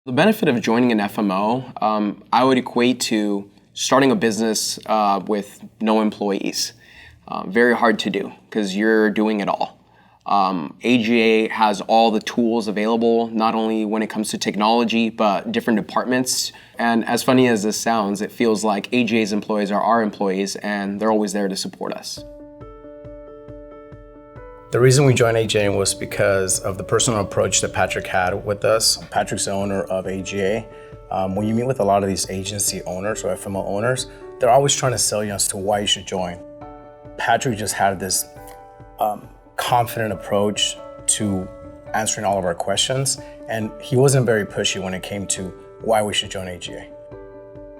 The benefit of joining an FMO, I would equate to starting a business with no employees. Very hard to do because you're doing it all. AGA has all the tools available, not only when it comes to technology, but different departments. And as funny as this sounds, it feels like AGA's employees are our employees and they're always there to support us. The reason we joined AGA was because of the personal approach that Patrick had with us. Patrick's the owner of AGA. When you meet with a lot of these agency owners or FMO owners, they're always trying to sell you as to why you should join. Patrick just had this confident approach to answering all of our questions, and he wasn't very pushy when it came to why we should join AGA.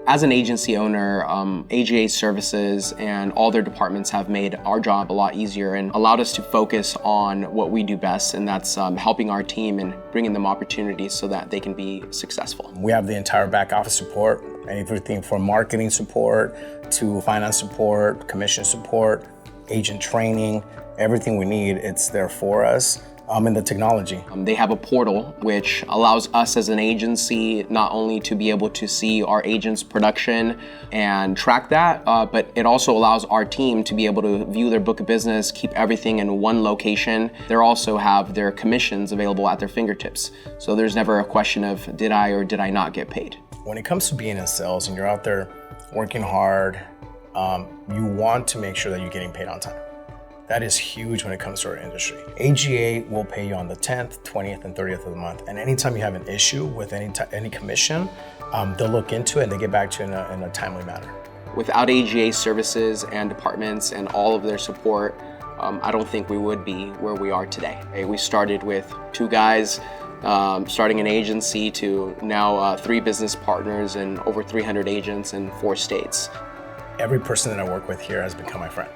As an agency owner, AGA services and all their departments have made our job a lot easier and allowed us to focus on what we do best, and that's helping our team and bringing them opportunities so that they can be successful. We have the entire back office support, everything from marketing support to finance support, commission support, agent training, everything we need, it's there for us. In the technology. They have a portal which allows us as an agency not only to be able to see our agents' production and track that, but it also allows our team to be able to view their book of business, keep everything in one location. They also have their commissions available at their fingertips. So there's never a question of did I or did I not get paid. When it comes to being in sales and you're out there working hard, you want to make sure that you're getting paid on time. That is huge when it comes to our industry. AGA will pay you on the 10th, 20th, and 30th of the month. And anytime you have an issue with any commission, they'll look into it and they get back to you in a timely manner. Without AGA services and departments and all of their support, I don't think we would be where we are today. We started with 2 guys, starting an agency to now 3 business partners and over 300 agents in 4 states. Every person that I work with here has become my friend.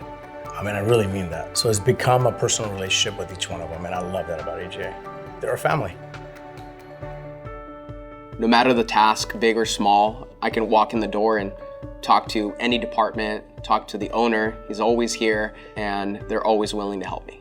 I really mean that. So it's become a personal relationship with each one of them, and I love that about AGA. They're a family. No matter the task, big or small, I can walk in the door and talk to any department, talk to the owner. He's always here, and they're always willing to help me.